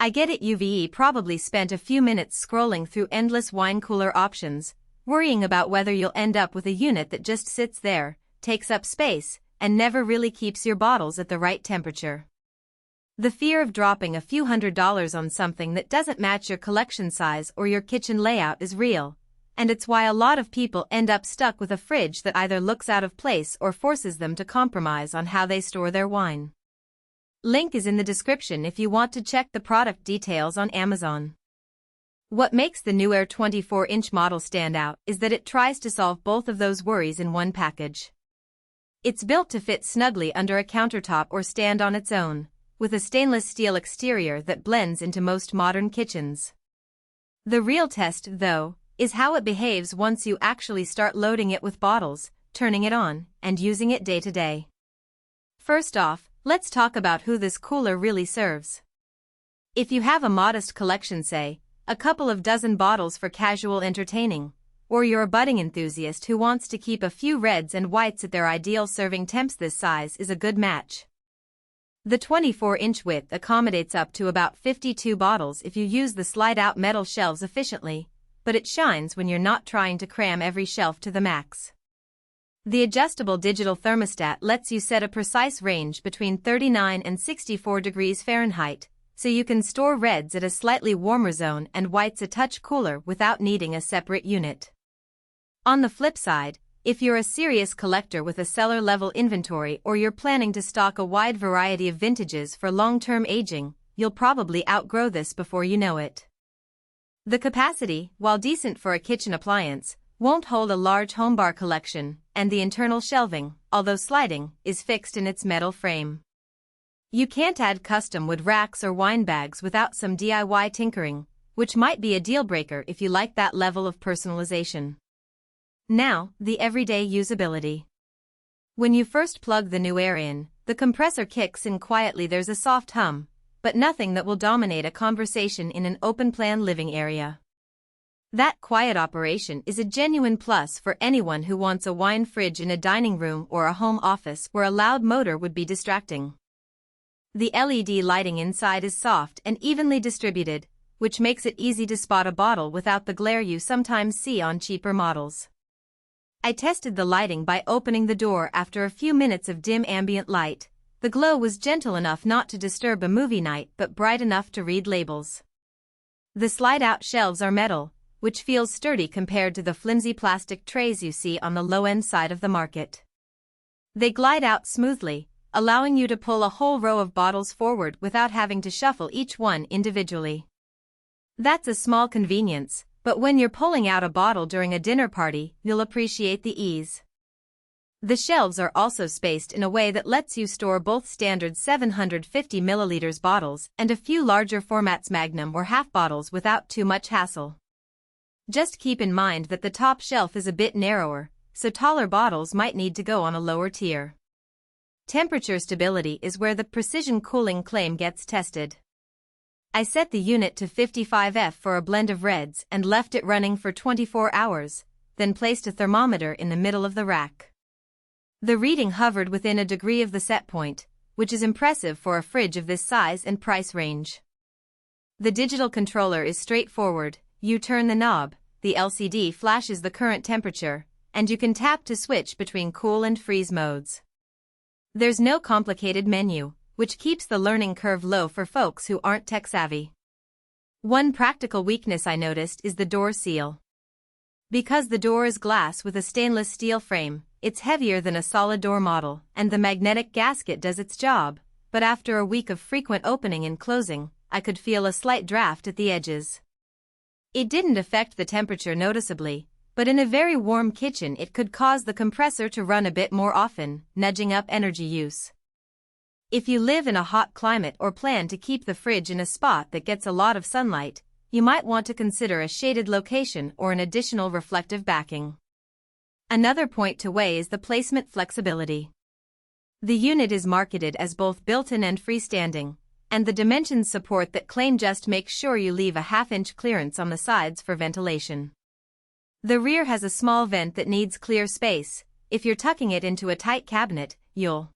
I get it. You've probably spent a few minutes scrolling through endless wine cooler options, worrying about whether you'll end up with a unit that just sits there, takes up space, and never really keeps your bottles at the right temperature. The fear of dropping a few $100s on something that doesn't match your collection size or your kitchen layout is real, and it's why a lot of people end up stuck with a fridge that either looks out of place or forces them to compromise on how they store their wine. Link is in the description if you want to check the product details on Amazon. What makes the NewAir 24-inch model stand out is that it tries to solve both of those worries in one package. It's built to fit snugly under a countertop or stand on its own, with a stainless steel exterior that blends into most modern kitchens. The real test, though, is how it behaves once you actually start loading it with bottles, turning it on, and using it day to day. First off, let's talk about who this cooler really serves. If you have a modest collection, say, a couple of dozen bottles for casual entertaining, or you're a budding enthusiast who wants to keep a few reds and whites at their ideal serving temps, this size is a good match. The 24-inch width accommodates up to about 52 bottles if you use the slide-out metal shelves efficiently, but it shines when you're not trying to cram every shelf to the max. The adjustable digital thermostat lets you set a precise range between 39 and 64 degrees Fahrenheit, so you can store reds at a slightly warmer zone and whites a touch cooler without needing a separate unit. On the flip side, if you're a serious collector with a cellar-level inventory or you're planning to stock a wide variety of vintages for long-term aging, you'll probably outgrow this before you know it. The capacity, while decent for a kitchen appliance, won't hold a large home bar collection, and the internal shelving, although sliding, is fixed in its metal frame. You can't add custom wood racks or wine bags without some DIY tinkering, which might be a deal-breaker if you like that level of personalization. Now, the everyday usability. When you first plug the NewAir in, the compressor kicks in quietly. There's a soft hum, but nothing that will dominate a conversation in an open-plan living area. That quiet operation is a genuine plus for anyone who wants a wine fridge in a dining room or a home office where a loud motor would be distracting. The LED lighting inside is soft and evenly distributed, which makes it easy to spot a bottle without the glare you sometimes see on cheaper models. I tested the lighting by opening the door after a few minutes of dim ambient light. The glow was gentle enough not to disturb a movie night but bright enough to read labels. The slide-out shelves are metal, which feels sturdy compared to the flimsy plastic trays you see on the low-end side of the market. They glide out smoothly, allowing you to pull a whole row of bottles forward without having to shuffle each one individually. That's a small convenience, but when you're pulling out a bottle during a dinner party, you'll appreciate the ease. The shelves are also spaced in a way that lets you store both standard 750 ml bottles and a few larger formats Magnum or half bottles without too much hassle. Just keep in mind that the top shelf is a bit narrower, so taller bottles might need to go on a lower tier. Temperature stability is where the precision cooling claim gets tested. I set the unit to 55°F for a blend of reds and left it running for 24 hours, then placed a thermometer in the middle of the rack. The reading hovered within a degree of the set point, which is impressive for a fridge of this size and price range. The digital controller is straightforward. You turn the knob, the LCD flashes the current temperature, and you can tap to switch between cool and freeze modes. There's no complicated menu, which keeps the learning curve low for folks who aren't tech-savvy. One practical weakness I noticed is the door seal. Because the door is glass with a stainless steel frame, it's heavier than a solid door model, and the magnetic gasket does its job, but after a week of frequent opening and closing, I could feel a slight draft at the edges. It didn't affect the temperature noticeably, but in a very warm kitchen it could cause the compressor to run a bit more often, nudging up energy use. If you live in a hot climate or plan to keep the fridge in a spot that gets a lot of sunlight, you might want to consider a shaded location or an additional reflective backing. Another point to weigh is the placement flexibility. The unit is marketed as both built-in and freestanding, and the dimensions support that claim. Just make sure you leave a half-inch clearance on the sides for ventilation. The rear has a small vent that needs clear space. If you're tucking it into a tight cabinet, you'll